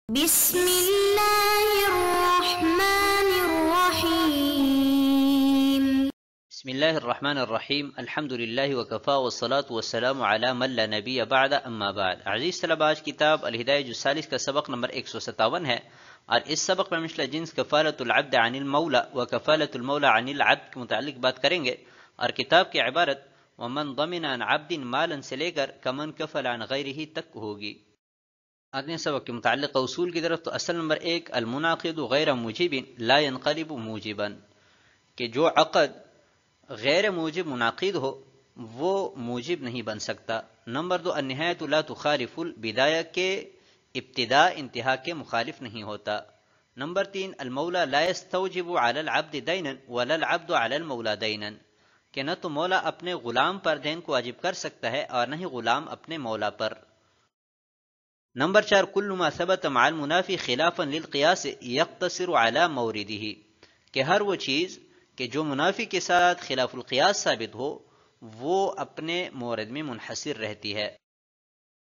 بسم الله الرحمن الرحيم. بسم الله الرحمن الرحیم الحمد للہ وکفا والصلاة والسلام علی من لا نبی بعد اما بعد. عزیز طلبہ، آج کتاب الہدایہ جز 40 کا سبق نمبر 157 ہے، اور اس سبق میں مثل جنس کفالۃ العبد عن المولا و کفالۃ المولا عن العبد کے متعلق بات کریں گے. اور کتاب کی عبارت ومن ضمن عن عبد مالا سے لے کر کمن کفل عن غیرہ تک ہوگی. آگے سبق کے متعلق اصول کی طرف. تو اصل نمبر 1، المناقض غیر موجب لا ينقلب موجبا، کہ جو عقد غیر موجب مناقض ہو وہ موجب نہیں بن سکتا. نمبر 2، النہایۃ لا تخالف البدایہ، کے ابتداء انتہا کے مخالف نہیں ہوتا. نمبر 3، المولا لا يستوجب علی العبد دینا ولا العبد علی المولا دینا، کہ نہ تو مولا اپنے غلام پر دین کو واجب کر سکتا ہے اور نہ ہی غلام اپنے مولا پر. نمبر 4، کل ما ثبت مع المنافی خلافا للقیاس یقتصر علی موردہ، کہ ہر وہ چیز کہ جو منافی کے ساتھ خلاف القیاس ثابت ہو وہ اپنے مورد میں منحصر رہتی ہے.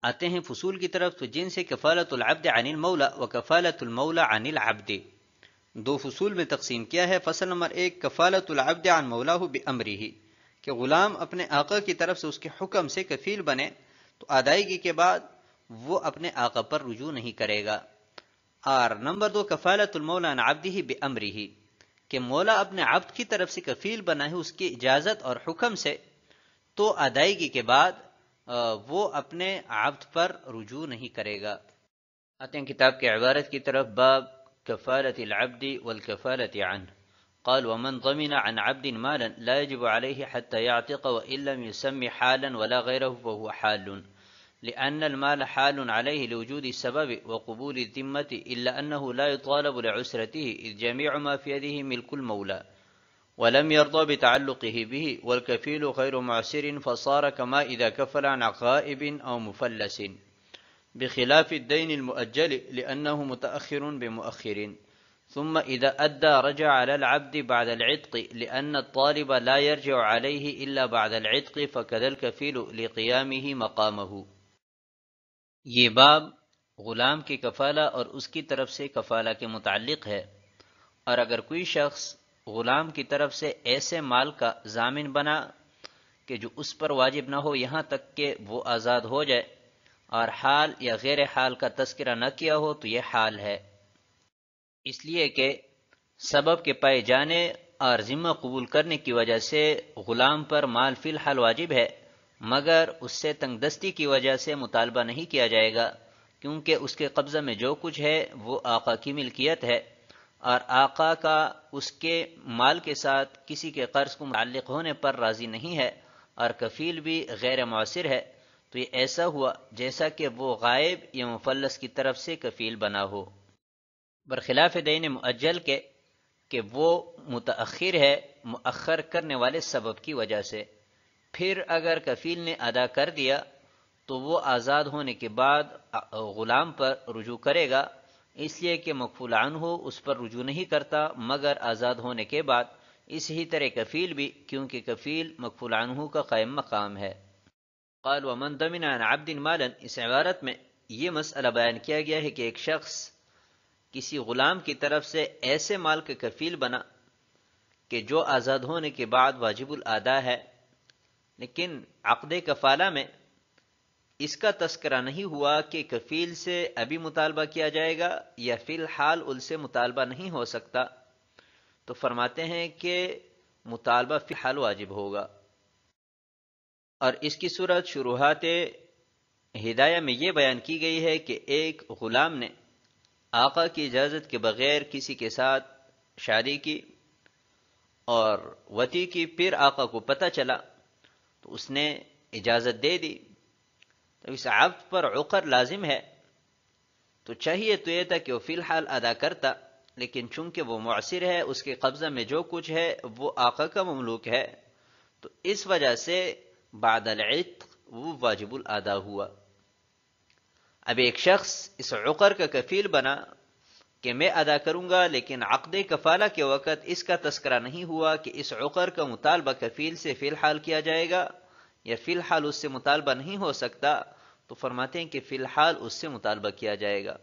آتے ہیں فصول کی طرف. تو جن سے کفالت العبد عن المولا و کفالت المولا عن العبد، دو فصول میں تقسیم کیا ہے. فصل نمبر 1، کفالت العبد عن مولاہ بامرہ، کہ غلام اپنے آقا کی طرف سے اس کے حکم سے کفیل بنے تو ادائیگی کے بعد وہ اپنے آقا پر رجوع نہیں کرے گا. اور نمبر 2، کفالت المولا عن عبدہ بامرہ، کہ مولا اپنے عبد کی طرف سے کفیل بنا ہے اس کی اجازت اور حکم سے، تو ادائیگی کے بعد وہ اپنے عبد پر رجوع نہیں کرے گا. آتے ہیں کتاب کے عبارت کی طرف. باب کفالت العبد والکفالت عنہ. قال ومن ضمن عن عبد مالا لا يجب عليه حتى يعتق وإن لم يسمي حالا ولا غيره فهو حال، لأن المال حال عليه لوجود السبب وقبول الذمة، إلا أنه لا يطالب لعسرته إذ جميع ما في يده ملك المولى ولم يرضى بتعلقه به، والكفيل غير معسر فصار كما إذا كفل عن غائب أو مفلس، بخلاف الدين المؤجل لأنه متأخر بمؤخر. ثم إذا أدى رجع على العبد بعد العتق، لأن الطالب لا يرجع عليه إلا بعد العتق، فكذا الكفيل لقيامه مقامه. یہ باب غلام کی کفالہ اور اس کی طرف سے کفالہ کے متعلق ہے. اور اگر کوئی شخص غلام کی طرف سے ایسے مال کا ضامن بنا کہ جو اس پر واجب نہ ہو یہاں تک کہ وہ آزاد ہو جائے، اور حال یا غیر حال کا تذکرہ نہ کیا ہو، تو یہ حال ہے، اس لیے کہ سبب کے پائے جانے اور ذمہ قبول کرنے کی وجہ سے غلام پر مال فی الحال واجب ہے، مگر اس سے تنگ دستی کی وجہ سے مطالبہ نہیں کیا جائے گا، کیونکہ اس کے قبضہ میں جو کچھ ہے وہ آقا کی ملکیت ہے، اور آقا کا اس کے مال کے ساتھ کسی کے قرض کو متعلق ہونے پر راضی نہیں ہے، اور کفیل بھی غیر معسر ہے. تو یہ ایسا ہوا جیسا کہ وہ غائب یا مفلس کی طرف سے کفیل بنا ہو، برخلاف دین مؤجل کے کہ وہ متأخر ہے مؤخر کرنے والے سبب کی وجہ سے. پھر اگر کفیل نے ادا کر دیا تو وہ آزاد ہونے کے بعد غلام پر رجوع کرے گا، اس لیے کہ مکفول عنہ اس پر رجوع نہیں کرتا مگر آزاد ہونے کے بعد. اسی طرح کفیل بھی، کیونکہ کفیل مکفول عنہ کا قائم مقام ہے. قال ومن ضمن عن عبد مالا، اس عبارت میں یہ مسئلہ بیان کیا گیا ہے کہ ایک شخص کسی غلام کی طرف سے ایسے مال کا کفیل بنا کہ جو آزاد ہونے کے بعد واجب الادا ہے، لیکن عقد کفالہ میں اس کا تذکرہ نہیں ہوا کہ کفیل سے ابھی مطالبہ کیا جائے گا یا فی الحال ان سے مطالبہ نہیں ہو سکتا، تو فرماتے ہیں کہ مطالبہ فی الحال واجب ہوگا. اور اس کی صورت شروحات ہدایہ میں یہ بیان کی گئی ہے کہ ایک غلام نے آقا کی اجازت کے بغیر کسی کے ساتھ شادی کی اور وطی کی، پھر آقا کو پتہ چلا تو اس نے اجازت دے دی، تو اس عبد پر عقر لازم ہے. تو چاہیے تو یہ تھا کہ وہ فی الحال ادا کرتا، لیکن چونکہ وہ معسر ہے، اس کے قبضہ میں جو کچھ ہے وہ آقا کا مملوک ہے، تو اس وجہ سے بعد العتق وہ واجب الادا ہوا. اب ایک شخص اس عقر کا کفیل بنا کہ میں ادا کروں گا، لیکن عقد کفالہ کے وقت اس کا تذکرہ نہیں ہوا کہ اس عقر کا مطالبہ کفیل سے فی الحال کیا جائے گا یا فی الحال اس سے مطالبہ نہیں ہو سکتا، تو فرماتے ہیں کہ فی الحال اس سے مطالبہ کیا جائے گا.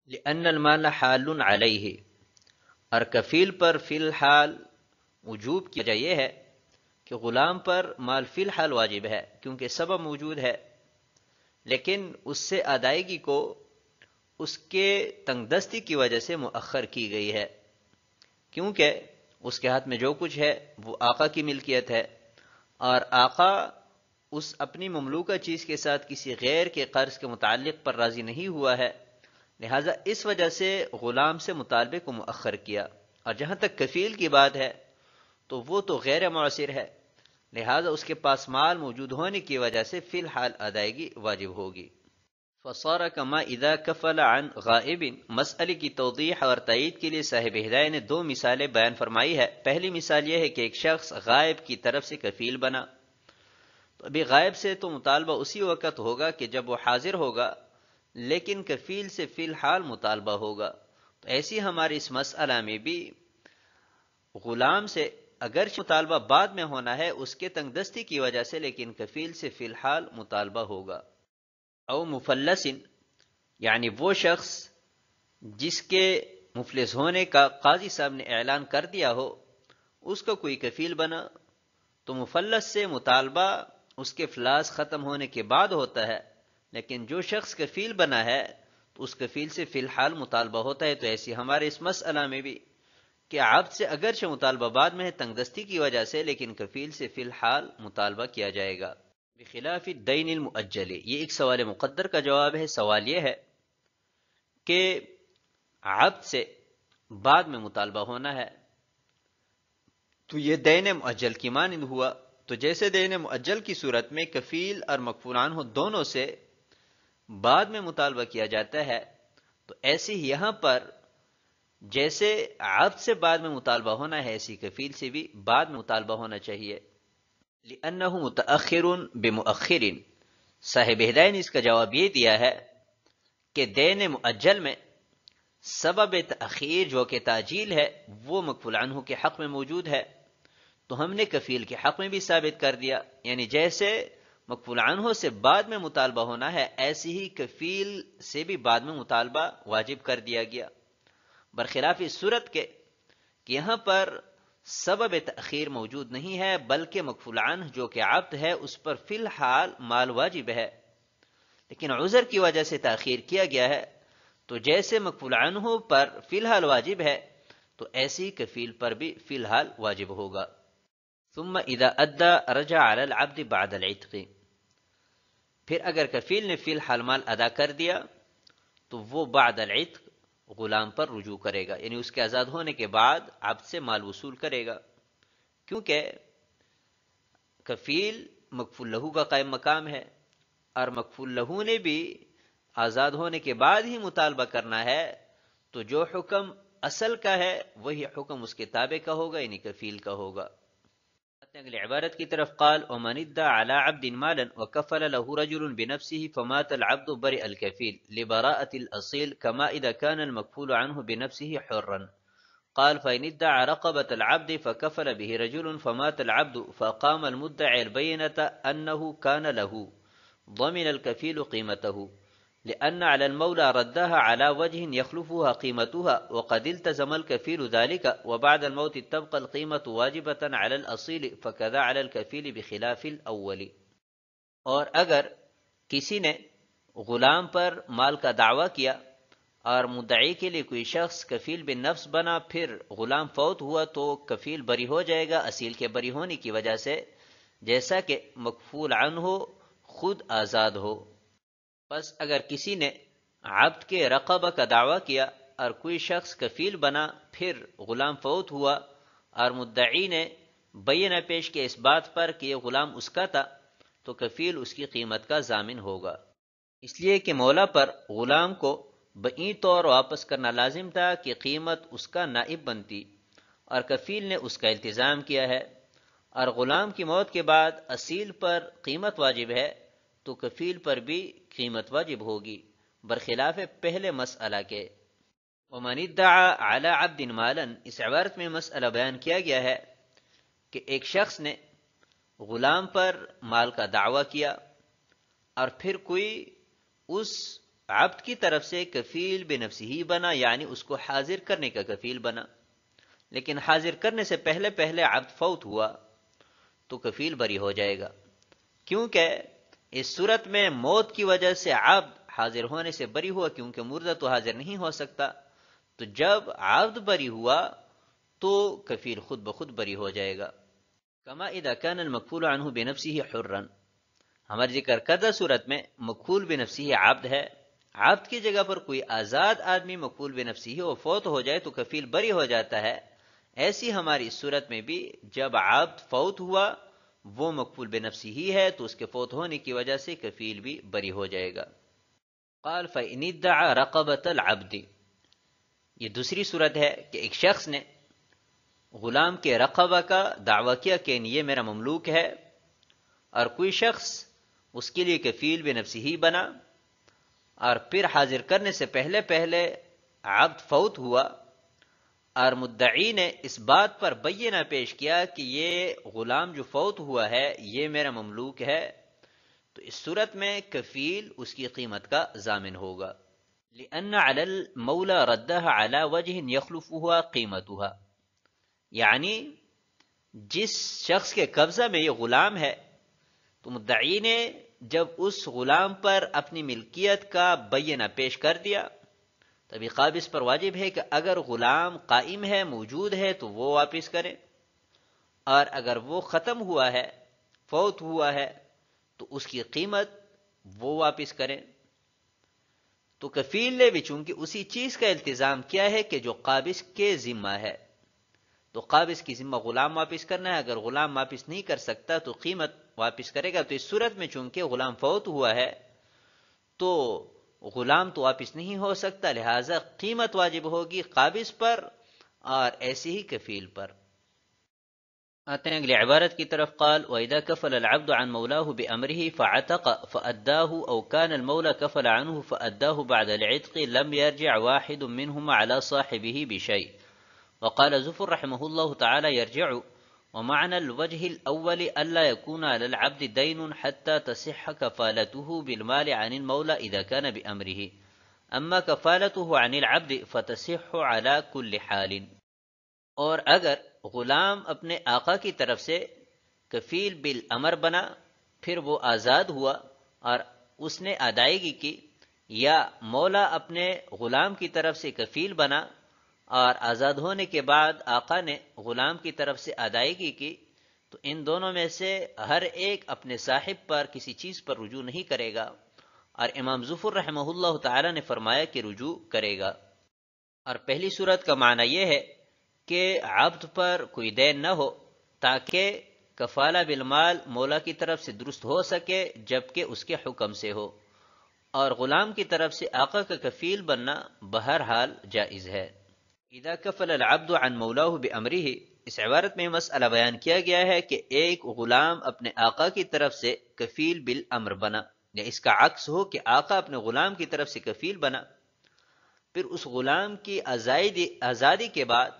لأن المال حال علیہ، اور کفیل پر فی الحال وجوب کی وجہ یہ ہے کہ غلام پر مال فی الحال واجب ہے کیونکہ سبب موجود ہے، لیکن اس سے ادائیگی کو اس کے تنگ دستی کی وجہ سے مؤخر کی گئی ہے، کیونکہ اس کے ہاتھ میں جو کچھ ہے وہ آقا کی ملکیت ہے، اور آقا اس اپنی مملوکہ چیز کے ساتھ کسی غیر کے قرض کے متعلق پر راضی نہیں ہوا ہے، لہذا اس وجہ سے غلام سے مطالبے کو مؤخر کیا۔ اور جہاں تک کفیل کی بات ہے تو وہ تو غیر معسر ہے، لہذا اس کے پاس مال موجود ہونے کی وجہ سے فی الحال ادائیگی واجب ہوگی۔ فصار کما اذا کفل عن غائب، مسئلے کی توضیح اور تائید کے لیے صاحب ہدایہ نے دو مثالیں بیان فرمائی ہے۔ پہلی مثال یہ ہے کہ ایک شخص غائب کی طرف سے کفیل بنا، تو ابھی غائب سے تو مطالبہ اسی وقت ہوگا کہ جب وہ حاضر ہوگا، لیکن کفیل سے فی الحال مطالبہ ہوگا۔ تو ایسی ہمارے اس مسئلہ میں بھی غلام سے اگرچہ مطالبہ بعد میں ہونا ہے اس کے تنگ دستی کی وجہ سے، لیکن کفیل سے فی الحال مطالبہ ہوگا۔ او مفلس، یعنی وہ شخص جس کے مفلس ہونے کا قاضی صاحب نے اعلان کر دیا ہو، اس کا کوئی کفیل بنا، تو مفلس سے مطالبہ اس کے افلاس ختم ہونے کے بعد ہوتا ہے، لیکن جو شخص کفیل بنا ہے تو اس کفیل سے فی الحال مطالبہ ہوتا ہے۔ تو ایسی ہمارے اس مسئلہ میں بھی کہ عبد سے اگرچہ مطالبہ بعد میں ہے تنگ دستی کی وجہ سے، لیکن کفیل سے فی الحال مطالبہ کیا جائے گا۔ بخلاف الدین المؤجل، یہ ایک سوال مقدر کا جواب ہے۔ سوال یہ ہے کہ عبد سے بعد میں مطالبہ ہونا ہے، تو یہ دین مؤجل کی مانند ہوا۔ تو جیسے دین مؤجل کی صورت میں کفیل اور مکفول عنہ دونوں سے بعد میں مطالبہ کیا جاتا ہے، تو ایسے ہی یہاں پر جیسے عبد سے بعد میں مطالبہ ہونا ہے، ایسی کفیل سے بھی بعد میں مطالبہ ہونا چاہیے۔ لأنه متأخر بمؤخر، صاحب ہدایہ نے اس کا جواب یہ دیا ہے کہ دین مؤجل میں سبب تأخیر جو کہ تاجیل ہے وہ مکفول عنہ کے حق میں موجود ہے، تو ہم نے کفیل کے حق میں بھی ثابت کر دیا، یعنی جیسے مکفول عنہ سے بعد میں مطالبہ ہونا ہے ایسی ہی کفیل سے بھی بعد میں مطالبہ واجب کر دیا گیا، برخلاف اس صورت کے کہ یہاں پر سبب تأخیر موجود نہیں ہے، بلکہ مکفول عنہ جو کہ عبد ہے اس پر فی الحال مال واجب ہے، لیکن عذر کی وجہ سے تاخیر کیا گیا ہے، تو جیسے مکفول عنہ پر فی الحال واجب ہے تو ایسی کفیل پر بھی فی الحال واجب ہوگا۔ ثم اذا ادى رجع على العبد بعد العتق، پھر اگر کفیل نے فی الحال مال ادا کر دیا تو وہ بعد العتق غلام پر رجوع کرے گا، یعنی اس کے آزاد ہونے کے بعد عبد سے مال وصول کرے گا، کیونکہ کفیل مکفول لہو کا قائم مقام ہے، اور مکفول لہو نے بھی آزاد ہونے کے بعد ہی مطالبہ کرنا ہے، تو جو حکم اصل کا ہے وہی حکم اس کے تابع کا ہوگا، یعنی کفیل کا ہوگا۔ اگلی عبارت کی طرف، قال ومن ادعى على عبد مالا وكفل له رجل بنفسه فمات العبد برئ الكفيل لبراءة الأصيل كما إذا كان المكفول عنه بنفسه حرا. قال فإن ادعى رقبة العبد فكفل به رجل فمات العبد فأقام المدعي البينة أنه كان له ضمن الكفيل قيمته، لأن على المولى ردها على وجه يخلفها قيمتها وقد التزم الكفيل ذلك، وبعد الموت تبقى القيمة واجبة على الأصيل فكذا على الكفيل بخلاف الأول۔ اور اگر کسی نے غلام پر مال کا دعویٰ کیا اور مدعی کے لیے کوئی شخص کفیل بن نفس بنا، پھر غلام فوت ہوا تو کفیل بری ہو جائے گا اصیل کے بری ہونے کی وجہ سے، جیسا کہ مکفول عنہ خود آزاد ہو۔ بس اگر کسی نے عبد کے رقبہ کا دعویٰ کیا اور کوئی شخص کفیل بنا، پھر غلام فوت ہوا اور مدعی نے بینہ پیش کیا اس بات پر کہ یہ غلام اس کا تھا، تو کفیل اس کی قیمت کا ضامن ہوگا، اس لیے کہ مولا پر غلام کو بئی طور واپس کرنا لازم تھا کہ قیمت اس کا نائب بنتی، اور کفیل نے اس کا التزام کیا ہے، اور غلام کی موت کے بعد اصیل پر قیمت واجب ہے تو کفیل پر بھی قیمت واجب ہوگی، برخلاف پہلے مسئلہ کے۔ ومن ادعى على عبد مالا، اس عبارت میں مسئلہ بیان کیا گیا ہے کہ ایک شخص نے غلام پر مال کا دعویٰ کیا اور پھر کوئی اس عبد کی طرف سے کفیل بنفسی ہی بنا، یعنی اس کو حاضر کرنے کا کفیل بنا، لیکن حاضر کرنے سے پہلے پہلے عبد فوت ہوا تو کفیل بری ہو جائے گا، کیونکہ اس صورت میں موت کی وجہ سے عبد حاضر ہونے سے بری ہوا، کیونکہ مردہ تو حاضر نہیں ہو سکتا، تو جب عبد بری ہوا تو کفیل خود بخود بری ہو جائے گا۔ کما اذا كان المکفول عنہ بنفسه حرا، ہمارے ذکر کردہ صورت میں مکفول بنفسه عبد ہے، عبد کی جگہ پر کوئی آزاد آدمی مکفول بنفسه وہ فوت ہو جائے تو کفیل بری ہو جاتا ہے، ایسی ہماری اس صورت میں بھی جب عبد فوت ہوا وہ مکفول بنفسه ہے تو اس کے فوت ہونے کی وجہ سے کفیل بھی بری ہو جائے گا۔ قال فإن ادعى رقبة العبد، یہ دوسری صورت ہے کہ ایک شخص نے غلام کے رقبہ کا دعویٰ کیا کہ یہ میرا مملوک ہے، اور کوئی شخص اس کے لیے کفیل بنفسی ہی بنا، اور پھر حاضر کرنے سے پہلے پہلے عبد فوت ہوا، اور مدعی نے اس بات پر بینہ پیش کیا کہ یہ غلام جو فوت ہوا ہے یہ میرا مملوک ہے، تو اس صورت میں کفیل اس کی قیمت کا ضامن ہوگا۔ لأن على المولى ردها على وجه يخلفها قيمتها، یعنی جس شخص کے قبضہ میں یہ غلام ہے تو مدعی نے جب اس غلام پر اپنی ملکیت کا بینہ پیش کر دیا، تبھی قابض پر واجب ہے کہ اگر غلام قائم ہے موجود ہے تو وہ واپس کرے، اور اگر وہ ختم ہوا ہے فوت ہوا ہے تو اس کی قیمت وہ واپس کرے۔ تو کفیل نے بھی چونکہ اسی چیز کا التزام کیا ہے کہ جو قابض کے ذمہ ہے، تو قابض کی ذمہ غلام واپس کرنا ہے، اگر غلام واپس نہیں کر سکتا تو قیمت واپس کرے گا۔ تو اس صورت میں چونکہ غلام فوت ہوا ہے تو غلام تو واپس نہیں ہو سکتا، لہذا قیمت واجب ہوگی قابض پر اور ایسے ہی کفیل پر۔ آتے ہیں اگلی عبارت کی طرف، قال وَإِذَا كَفَلَ الْعَبْدُ عَنْ مَوْلَاهُ بِأَمْرِهِ فَعَتَقَ فَأَدَّاهُ أَوْ كَانَ الْمَوْلَى كَفَلَ عَنْهُ فَأَدَّاهُ بَعْدَ الْعِتْقِ لَمْ يَرْجِعْ وَاحِدٌ مِّنْهُمَا عَلَى صَاحِبِهِ بِشَيْءٍ۔ وقال زفر رحمه الله تعالى يرجع، ومعنى الوجه الأول ألا يكون على العبد دين حتى تصح كفالته بالمال عن المولى إذا كان بأمره، أما كفالته عن العبد فتصح على كل حال۔ اور اگر غلام اپنے آقا کی طرف سے کفیل بالامر بنا پھر وہ آزاد ہوا اور اس نے ادائیگی کی، یا مولا اپنے غلام کی طرف سے کفیل بنا اور آزاد ہونے کے بعد آقا نے غلام کی طرف سے ادائیگی کی، تو ان دونوں میں سے ہر ایک اپنے صاحب پر کسی چیز پر رجوع نہیں کرے گا، اور امام ظفر رحمہ اللہ تعالی نے فرمایا کہ رجوع کرے گا۔ اور پہلی صورت کا معنی یہ ہے کہ عبد پر کوئی دین نہ ہو تاکہ کفالہ بالمال مولا کی طرف سے درست ہو سکے جبکہ اس کے حکم سے ہو، اور غلام کی طرف سے آقا کا کفیل بننا بہرحال جائز ہے۔ اذا کفل العبد عن مولاه بامرہ، اس عبارت میں مسئلہ بیان کیا گیا ہے کہ ایک غلام اپنے آقا کی طرف سے کفیل بالامر بنا، یا اس کا عکس ہو کہ آقا اپنے غلام کی طرف سے کفیل بنا، پھر اس غلام کی آزادی کے بعد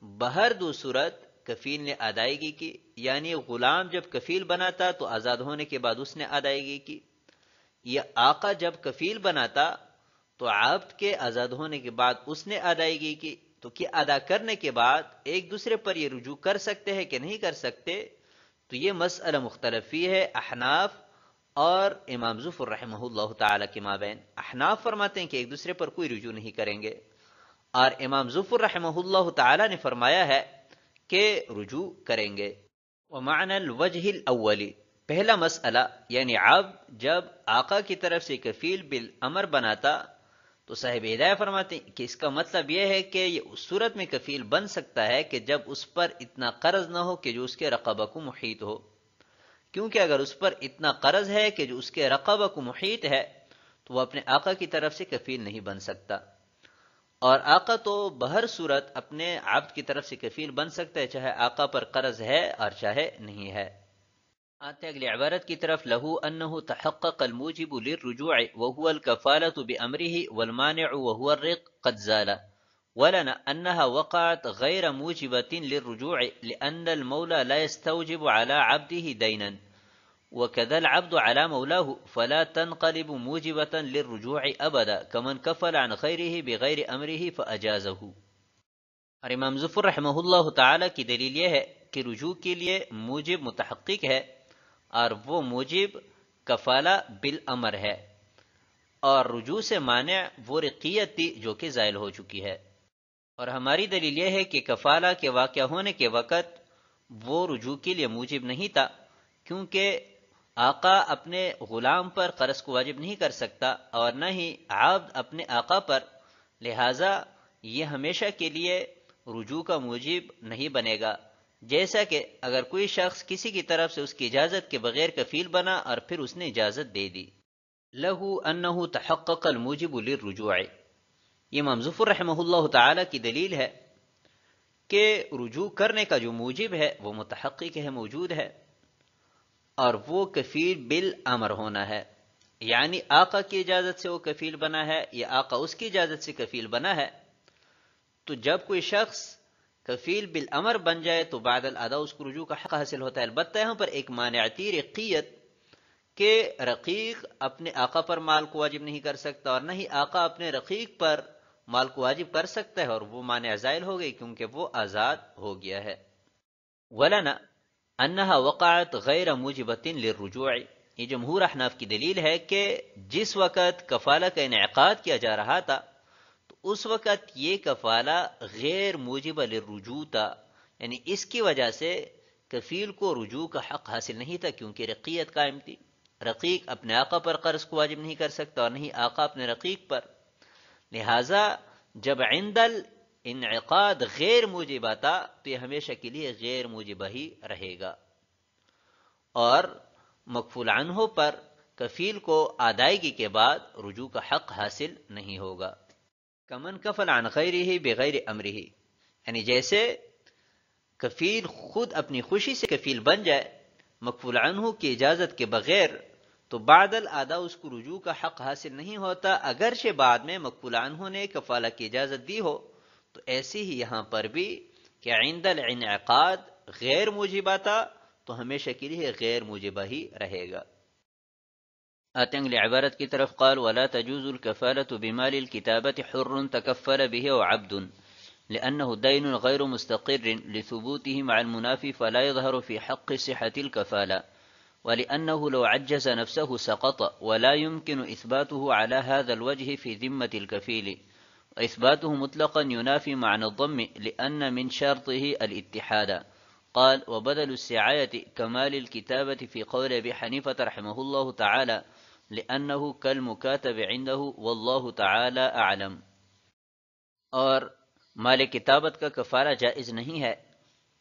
بہر دو صورت کفیل نے ادائیگی کی، یعنی غلام جب کفیل بنا تھا تو آزاد ہونے کے بعد اس نے ادائیگی کی، یا آقا جب کفیل بنا تھا تو عبد کے آزاد ہونے کے بعد اس نے ادائیگی کی، تو کیا ادا کرنے کے بعد ایک دوسرے پر یہ رجوع کر سکتے ہیں کہ نہیں کر سکتے؟ تو یہ مسئلہ مختلفی ہے احناف اور امام ظفر رحمہ اللہ تعالی کے مابین۔ احناف فرماتے ہیں کہ ایک دوسرے پر کوئی رجوع نہیں کریں گے، اور امام ظفر رحمہ اللہ تعالی نے فرمایا ہے کہ رجوع کریں گے۔ ومعنى الوجہ الاولی، پہلا مسئلہ یعنی عبد جب آقا کی طرف سے کفیل بالامر بناتا تو صاحب ہدایہ فرماتے ہیں کہ اس کا مطلب یہ ہے کہ یہ اس صورت میں کفیل بن سکتا ہے کہ جب اس پر اتنا قرض نہ ہو کہ جو اس کے رقبہ کو محیط ہو، کیونکہ اگر اس پر اتنا قرض ہے کہ جو اس کے رقبہ کو محیط ہے تو وہ اپنے آقا کی طرف سے کفیل نہیں بن سکتا، اور آقا تو بہر صورت اپنے عبد کی طرف سے کفیل بن سکتا ہے چاہے آقا پر قرض ہے اور چاہے نہیں ہے۔ آتے اگلی عبارت کی طرف، لہو انہ تحقق الموجب للرجوع وهو الكفالة بأمره والمانع وهو الرق قد زال، ولنا انها وقعت غير موجبة للرجوع لأن المولى لا يستوجب على عبده دينا، وَكَذَا الْعَبْدُ عَلَى مَوْلَاهُ فَلَا تَنْقَلِبُ مُوجِبَةً لِلرُّجُوعِ أَبَدًا كَمَنْ كَفَلَ عَنْ غَيْرِهِ بِغَيْرِ أَمْرِهِ فَأَجَازَهُ۔ اور امام ظفر رحمہ اللہ تعالی کی دلیل یہ ہے کہ رجوع کے لیے موجب متحقق ہے، اور وہ موجب کفالہ بالامر ہے، اور رجوع سے مانع وہ رقیت تھی جو کہ زائل ہو چکی ہے۔ اور ہماری دلیل یہ ہے کہ کفالہ کے واقع ہونے کے وقت وہ رجوع کے لیے موجب نہیں تھا، کیونکہ آقا اپنے غلام پر قرض کو واجب نہیں کر سکتا اور نہ ہی عبد اپنے آقا پر، لہذا یہ ہمیشہ کے لیے رجوع کا موجب نہیں بنے گا۔ جیسا کہ اگر کوئی شخص کسی کی طرف سے اس کی اجازت کے بغیر کفیل بنا اور پھر اس نے اجازت دے دی، لہو انہ تحقق الموجب للرجوع، یہ امام ظفر رحمہ اللہ تعالی کی دلیل ہے کہ رجوع کرنے کا جو موجب ہے وہ متحقق ہے، موجود ہے، اور وہ کفیل بالامر ہونا ہے، یعنی آقا کی اجازت سے وہ کفیل بنا ہے یا آقا اس کی اجازت سے کفیل بنا ہے۔ تو جب کوئی شخص کفیل بالامر بن جائے تو بعد الادا اس کو رجوع کا حق حاصل ہوتا ہے۔ البتہ یہاں پر ایک مانعتی رقیت کہ رقیق اپنے آقا پر مال کو واجب نہیں کر سکتا اور نہ ہی آقا اپنے رقیق پر مال کو واجب کر سکتا ہے، اور وہ مانع زائل ہو گئی کیونکہ وہ آزاد ہو گیا ہے۔ ولنا انہا وقعت غیر موجبۃ للرجوع، یہ جمہور احناف کی دلیل ہے کہ جس وقت کفالہ کا انعقاد کیا جا رہا تھا تو اس وقت یہ کفالہ غیر موجب للرجوع تھا، یعنی اس کی وجہ سے کفیل کو رجوع کا حق حاصل نہیں تھا، کیونکہ رقیت قائم تھی۔ رقیق اپنے آقا پر قرض کو واجب نہیں کر سکتا اور نہیں آقا اپنے رقیق پر، لہذا جب عند الانعقاد غیر موجبہ تھا تو یہ ہمیشہ کے لیے غیر موجبہ ہی رہے گا، اور مکفول عنہ پر کفیل کو ادائیگی کے بعد رجوع کا حق حاصل نہیں ہوگا۔ کمن کفل عن غیرہ بغیر امرہ، یعنی جیسے کفیل خود اپنی خوشی سے کفیل بن جائے مکفول عنہ کی اجازت کے بغیر، تو بعد الادا اس کو رجوع کا حق حاصل نہیں ہوتا، اگرچہ بعد میں مکفول عنہ نے کفالہ کی اجازت دی ہو۔ تو ایسی ہی یہاں پر بھی کہ عند الانعقاد غیر موجبہ تھا تو ہمیشہ کے لیے غیر موجبہ ہی رہے گا۔ آتے ہیں اگلی عبارت کی طرف، قال ولا تجوز الكفالة بمال الكتابة حر تكفل به او عبد لأنه دين غير مستقر لثبوته مع المنافي فلا يظهر في حق صحة الكفالة، ولأنه لو عجز نفسه سقط ولا يمكن إثباته على هذا الوجه في ذمة الكفيل، وإثباته مطلقا ينافي معنى الضم لأن من شرطه الاتحاد. قال وبدل السعاية كمال الكتابة في قول أبي حنيفة رحمه الله تعالى لأنه كالمكاتب عنده والله تعالى أعلم. اور مال کتابت کا کفارہ جائز نہیں ہے،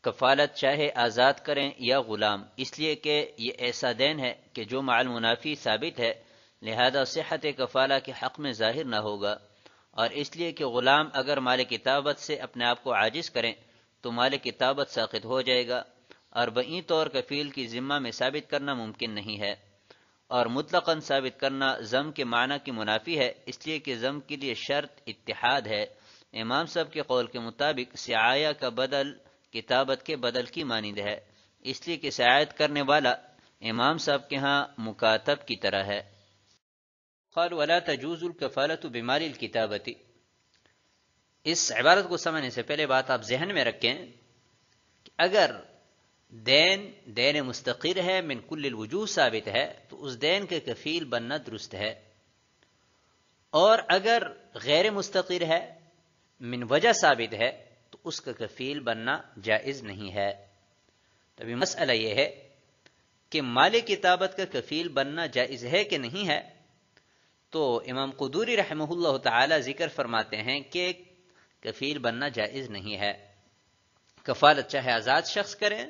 کفالت چاہے آزاد کریں یا غلام، اس لیے کہ یہ ایسا دین ہے کہ جو مع المنافی ثابت ہے، لہذا صحت کفالہ کے حق میں ظاہر نہ ہوگا، اور اس لیے کہ غلام اگر مال کتابت سے اپنے آپ کو عاجز کریں تو مال کتابت ساقط ہو جائے گا، اور بئی طور کفیل کی ذمہ میں ثابت کرنا ممکن نہیں ہے، اور مطلقاً ثابت کرنا ضم کے معنی کی منافی ہے، اس لیے کہ ضم کے لیے شرط اتحاد ہے۔ امام صاحب کے قول کے مطابق سعایہ کا بدل کتابت کے بدل کی مانند ہے، اس لیے کہ سعایت کرنے والا امام صاحب کے ہاں مکاتب کی طرح ہے۔ قال ولا تجوز الكفالة بمال الكتابة، اس عبارت کو سمجھنے سے پہلے بات آپ ذہن میں رکھیں کہ اگر دین مستقر ہے، من کل الوجوہ ثابت ہے، تو اس دین کے کفیل بننا درست ہے، اور اگر غیر مستقر ہے، من وجہ ثابت ہے، تو اس کا کفیل بننا جائز نہیں ہے۔ تبھی مسئلہ یہ ہے کہ مال کتابت کا کفیل بننا جائز ہے کہ نہیں ہے، تو امام قدوری رحمہ اللہ تعالی ذکر فرماتے ہیں کہ کفیل بننا جائز نہیں ہے، کفالت چاہے آزاد شخص کریں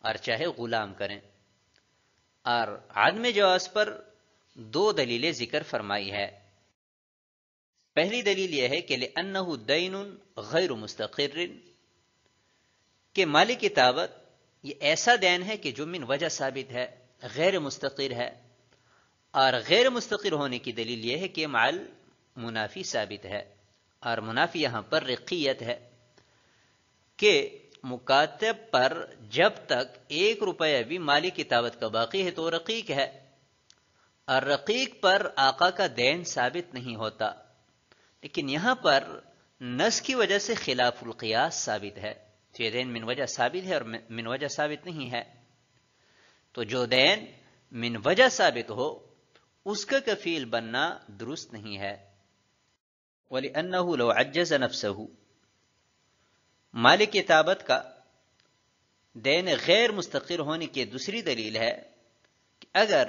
اور چاہے غلام کریں۔ اور عدم جواز پر دو دلیلیں ذکر فرمائی ہے۔ پہلی دلیل یہ ہے کہ لأنہ دین غیر مستقر، کہ مال کتابت یہ ایسا دین ہے کہ جو من وجہ ثابت ہے، غیر مستقر ہے، اور غیر مستقر ہونے کی دلیل یہ ہے کہ مع المنافی ثابت ہے، اور منافی یہاں پر رقیت ہے، کہ مکاتب پر جب تک 1 روپیہ بھی مالی کتابت کا باقی ہے تو رقیق ہے، اور رقیق پر آقا کا دین ثابت نہیں ہوتا. لیکن یہاں پر نص کی وجہ سے خلاف القیاس ثابت ہے، یہ دین من وجہ ثابت ہے اور من وجہ ثابت نہیں ہے. تو جو دین من وجہ ثابت ہو اس کا کفیل بننا درست نہیں ہے. وَلِأَنَّهُ لَوْ عَجَّزَ نَفْسَهُ، مالک کتابت کا دین غیر مستقر ہونے کی دوسری دلیل ہے کہ اگر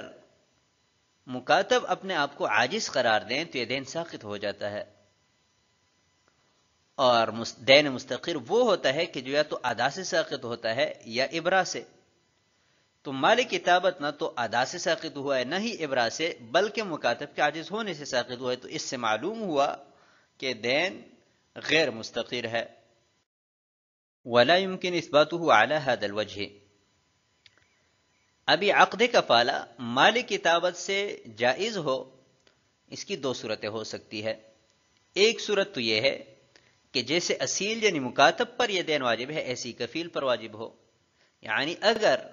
مکاتب اپنے آپ کو عاجز قرار دیں تو یہ دین ساقط ہو جاتا ہے. اور دین مستقر وہ ہوتا ہے کہ جو یا تو ادا سے ساقط ہوتا ہے یا ابرا سے. تو مالک کتابت نہ تو ادا سے ساقط ہوا ہے نہ ہی ابرا سے، بلکہ مکاتب کے عاجز ہونے سے ساقط ہوا ہے. تو اس سے معلوم ہوا کہ دین غیر مستقر ہے. ولا يمكن اثباته على هذا الوجه، ابھی عقد کفالہ مالک کتابت سے جائز ہو اس کی 2 صورتیں ہو سکتی ہے. ایک صورت تو یہ ہے کہ جیسے اصیل یعنی مکاتب پر یہ دین واجب ہے ایسی کفیل پر واجب ہو. یعنی اگر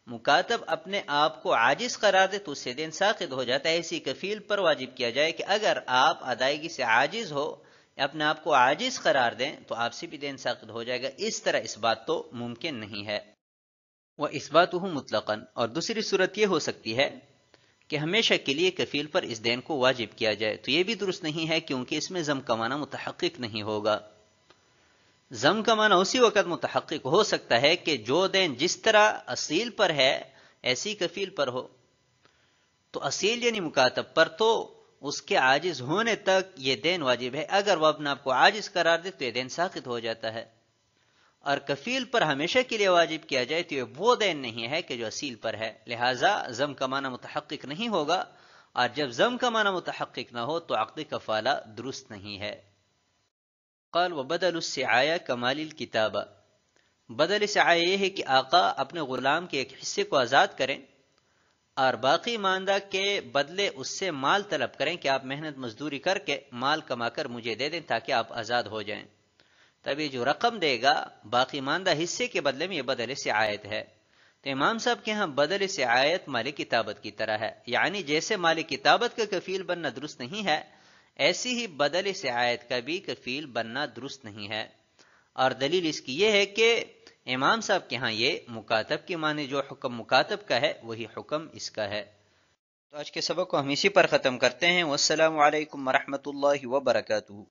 مکاتب اپنے آپ کو عاجز قرار دے تو اس سے دین ساقط ہو جاتا ہے. ایسی کفیل پر واجب کیا جائے کہ اگر آپ ادائیگی سے عاجز ہو یا اپنے آپ کو عاجز قرار دیں تو آپ سے بھی دین ساقط ہو جائے گا. اس طرح اس بات تو ممکن نہیں ہے. وَإِثْبَاتُهُ مُطْلَقًا، اور دوسری صورت یہ ہو سکتی ہے کہ ہمیشہ کے لیے کفیل پر اس دین کو واجب کیا جائے. تو یہ بھی درست نہیں ہے کیونکہ اس میں ضم کا معنی متحقق نہیں ہوگا. ضم کا معنی اسی وقت متحقق ہو سکتا ہے کہ جو دین جس طرح اصیل پر ہے ایسی کفیل پر ہو. تو اصیل یعنی مکاتب پر تو اس کے عاجز ہونے تک یہ دین واجب ہے، اگر وہ اپنے آپ کو عاجز قرار دے تو یہ دین ساقط ہو جاتا ہے. اور کفیل پر ہمیشہ کے لیے واجب کیا جائے تو یہ وہ دین نہیں ہے کہ جو اصیل پر ہے. لہذا ضم کا معنی متحقق نہیں ہوگا، اور جب ضم کا معنی متحقق نہ ہو تو عقد کفالہ درست نہیں ہے. قال وبدل السعایہ کمال الکتابہ، بدل سعایہ یہ ہے کہ آقا اپنے غلام کے ایک حصے کو آزاد کریں اور باقی ماندہ کے بدلے اس سے مال طلب کریں کہ آپ محنت مزدوری کر کے مال کما کر مجھے دے دیں تاکہ آپ آزاد ہو جائیں. تب یہ جو رقم دے گا باقی ماندہ حصے کے بدلے میں یہ بدل سعایت ہے. تو امام صاحب کے ہاں بدل سعایت مالک کتابت کی طرح ہے. یعنی جیسے مالک کتابت کا کفیل بننا درست نہیں ہے ایسی ہی بدل سعایت کا بھی کفیل بننا درست نہیں ہے. اور دلیل اس کی یہ ہے کہ امام صاحب کے ہاں یہ مکاتب کی معنی جو حکم مکاتب کا ہے وہی حکم اس کا ہے. تو آج کے سبق کو ہم اسی پر ختم کرتے ہیں. والسلام علیکم ورحمۃ اللہ وبرکاتہ.